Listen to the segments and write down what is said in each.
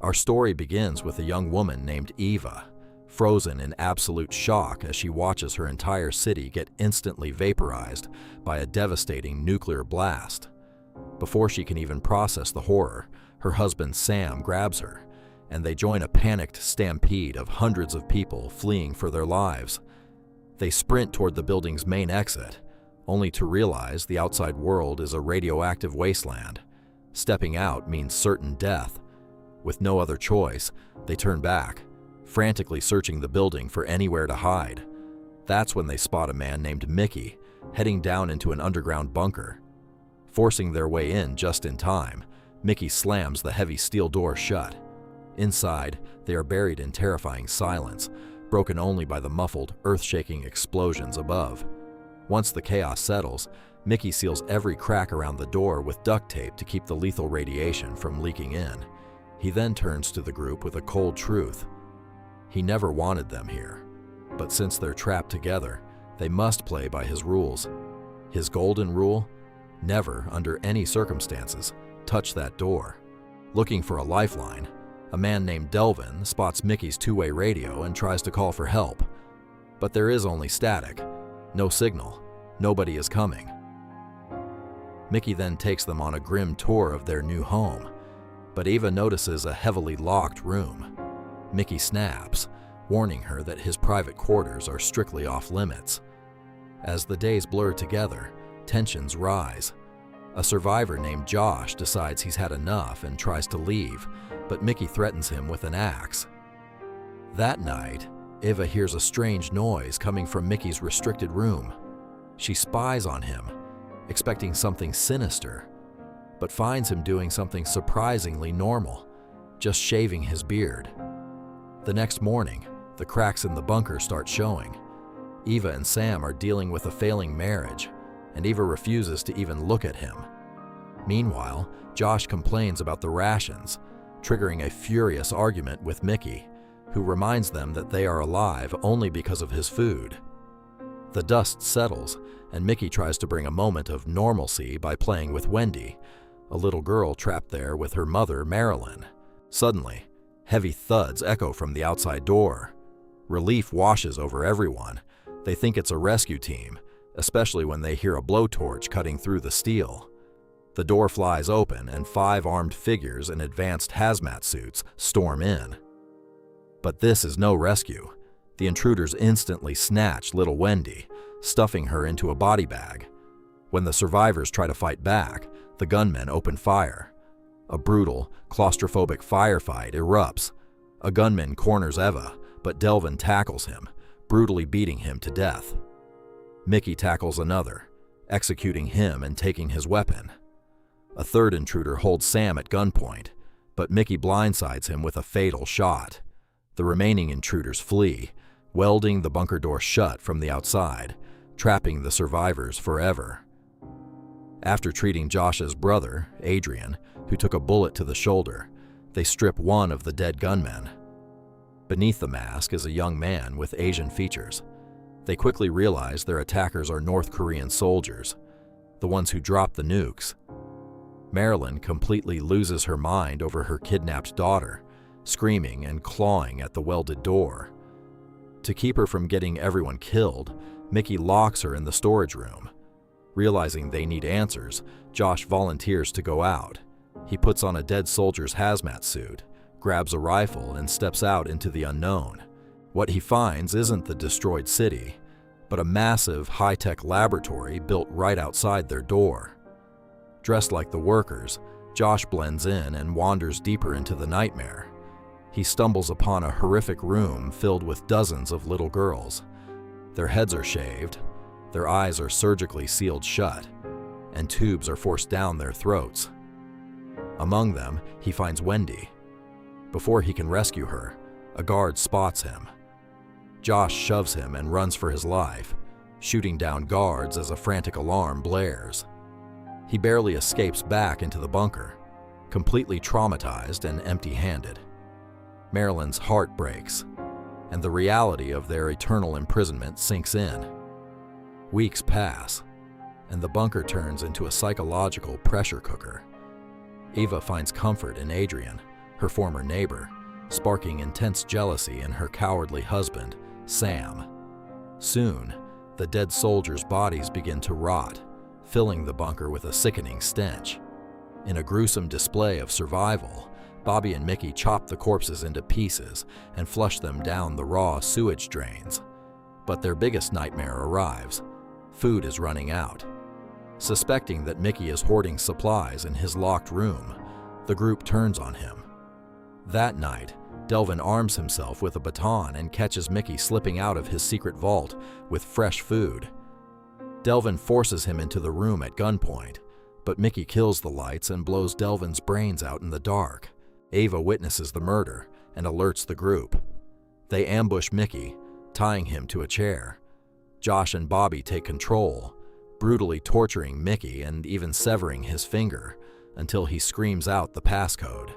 Our story begins with a young woman named Eva, frozen in absolute shock as she watches her entire city get instantly vaporized by a devastating nuclear blast. Before she can even process the horror, her husband Sam grabs her, and they join a panicked stampede of hundreds of people fleeing for their lives. They sprint toward the building's main exit, only to realize the outside world is a radioactive wasteland. Stepping out means certain death. With no other choice, they turn back, frantically searching the building for anywhere to hide. That's when they spot a man named Mickey heading down into an underground bunker. Forcing their way in just in time, Mickey slams the heavy steel door shut. Inside, they are buried in terrifying silence, broken only by the muffled, earth-shaking explosions above. Once the chaos settles, Mickey seals every crack around the door with duct tape to keep the lethal radiation from leaking in. He then turns to the group with a cold truth. He never wanted them here, but since they're trapped together, they must play by his rules. His golden rule? Never, under any circumstances, touch that door. Looking for a lifeline, a man named Delvin spots Mickey's two-way radio and tries to call for help. But there is only static, no signal, nobody is coming. Mickey then takes them on a grim tour of their new home, but Eva notices a heavily locked room. Mickey snaps, warning her that his private quarters are strictly off limits. As the days blur together, tensions rise. A survivor named Josh decides he's had enough and tries to leave, but Mickey threatens him with an axe. That night, Eva hears a strange noise coming from Mickey's restricted room. She spies on him, expecting something sinister, but finds him doing something surprisingly normal, just shaving his beard. The next morning, the cracks in the bunker start showing. Eva and Sam are dealing with a failing marriage, and Eva refuses to even look at him. Meanwhile, Josh complains about the rations, triggering a furious argument with Mickey, who reminds them that they are alive only because of his food. The dust settles, and Mickey tries to bring a moment of normalcy by playing with Wendy, a little girl trapped there with her mother, Marilyn. Suddenly, heavy thuds echo from the outside door. Relief washes over everyone. They think it's a rescue team, especially when they hear a blowtorch cutting through the steel. The door flies open and 5 armed figures in advanced hazmat suits storm in. But this is no rescue. The intruders instantly snatch little Wendy, stuffing her into a body bag. When the survivors try to fight back, the gunmen open fire. A brutal, claustrophobic firefight erupts. A gunman corners Eva, but Delvin tackles him, brutally beating him to death. Mickey tackles another, executing him and taking his weapon. A third intruder holds Sam at gunpoint, but Mickey blindsides him with a fatal shot. The remaining intruders flee, welding the bunker door shut from the outside, trapping the survivors forever. After treating Josh's brother, Adrian, who took a bullet to the shoulder, they strip one of the dead gunmen. Beneath the mask is a young man with Asian features. They quickly realize their attackers are North Korean soldiers, the ones who dropped the nukes. Marilyn completely loses her mind over her kidnapped daughter, screaming and clawing at the welded door. To keep her from getting everyone killed, Mickey locks her in the storage room. Realizing they need answers, Josh volunteers to go out. He puts on a dead soldier's hazmat suit, grabs a rifle, and steps out into the unknown. What he finds isn't the destroyed city, but a massive, high-tech laboratory built right outside their door. Dressed like the workers, Josh blends in and wanders deeper into the nightmare. He stumbles upon a horrific room filled with dozens of little girls. Their heads are shaved, their eyes are surgically sealed shut, and tubes are forced down their throats. Among them, he finds Wendy. Before he can rescue her, a guard spots him. Josh shoves him and runs for his life, shooting down guards as a frantic alarm blares. He barely escapes back into the bunker, completely traumatized and empty-handed. Marilyn's heart breaks, and the reality of their eternal imprisonment sinks in. Weeks pass, and the bunker turns into a psychological pressure cooker. Eva finds comfort in Adrian, her former neighbor, sparking intense jealousy in her cowardly husband, Sam. Soon, the dead soldiers' bodies begin to rot, filling the bunker with a sickening stench. In a gruesome display of survival, Bobby and Mickey chop the corpses into pieces and flush them down the raw sewage drains. But their biggest nightmare arrives. Food is running out. Suspecting that Mickey is hoarding supplies in his locked room, the group turns on him. That night, Delvin arms himself with a baton and catches Mickey slipping out of his secret vault with fresh food. Delvin forces him into the room at gunpoint, but Mickey kills the lights and blows Delvin's brains out in the dark. Ava witnesses the murder and alerts the group. They ambush Mickey, tying him to a chair. Josh and Bobby take control, brutally torturing Mickey and even severing his finger until he screams out the passcode.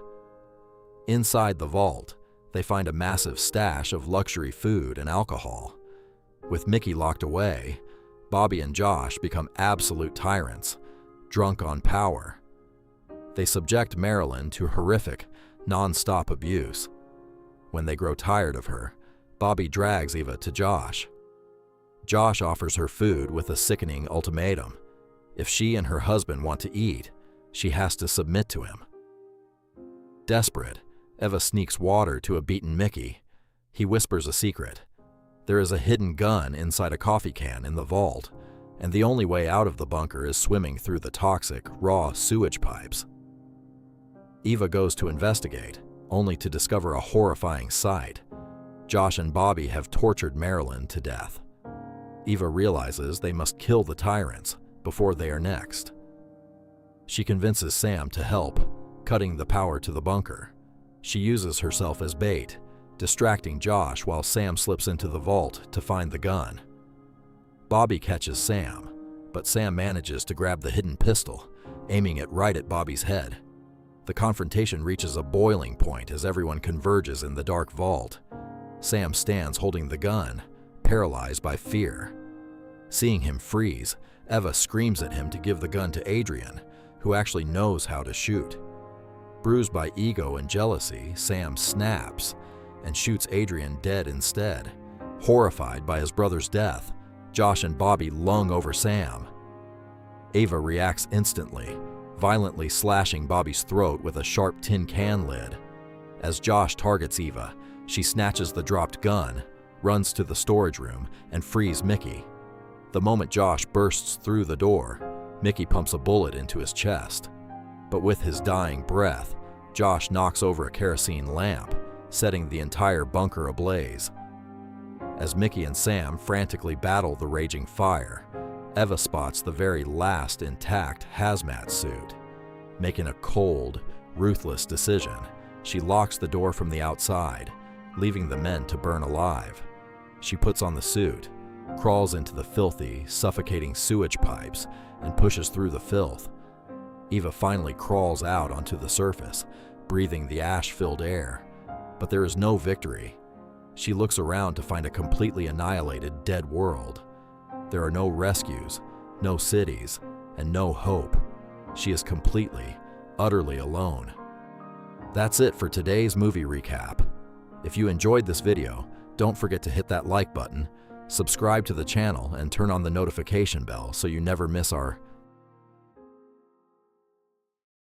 Inside the vault, they find a massive stash of luxury food and alcohol. With Mickey locked away, Bobby and Josh become absolute tyrants, drunk on power. They subject Marilyn to horrific, non-stop abuse. When they grow tired of her, Bobby drags Eva to Josh. Josh offers her food with a sickening ultimatum. If she and her husband want to eat, she has to submit to him. Desperate, Eva sneaks water to a beaten Mickey. He whispers a secret. There is a hidden gun inside a coffee can in the vault, and the only way out of the bunker is swimming through the toxic, raw sewage pipes. Eva goes to investigate, only to discover a horrifying sight. Josh and Bobby have tortured Marilyn to death. Eva realizes they must kill the tyrants before they are next. She convinces Sam to help, cutting the power to the bunker. She uses herself as bait, distracting Josh while Sam slips into the vault to find the gun. Bobby catches Sam, but Sam manages to grab the hidden pistol, aiming it right at Bobby's head. The confrontation reaches a boiling point as everyone converges in the dark vault. Sam stands holding the gun, paralyzed by fear. Seeing him freeze, Eva screams at him to give the gun to Adrian, who actually knows how to shoot. Bruised by ego and jealousy, Sam snaps and shoots Adrian dead instead. Horrified by his brother's death, Josh and Bobby lung over Sam. Ava reacts instantly, violently slashing Bobby's throat with a sharp tin can lid. As Josh targets Eva, she snatches the dropped gun, runs to the storage room, and frees Mickey. The moment Josh bursts through the door, Mickey pumps a bullet into his chest. But with his dying breath, Josh knocks over a kerosene lamp, setting the entire bunker ablaze. As Mickey and Sam frantically battle the raging fire, Eva spots the very last intact hazmat suit. Making a cold, ruthless decision, she locks the door from the outside, leaving the men to burn alive. She puts on the suit, crawls into the filthy, suffocating sewage pipes, and pushes through the filth. Eva finally crawls out onto the surface, breathing the ash-filled air. But there is no victory. She looks around to find a completely annihilated, dead world. There are no rescues, no cities, and no hope. She is completely, utterly alone. That's it for today's movie recap. If you enjoyed this video, don't forget to hit that like button, subscribe to the channel, and turn on the notification bell so you never miss our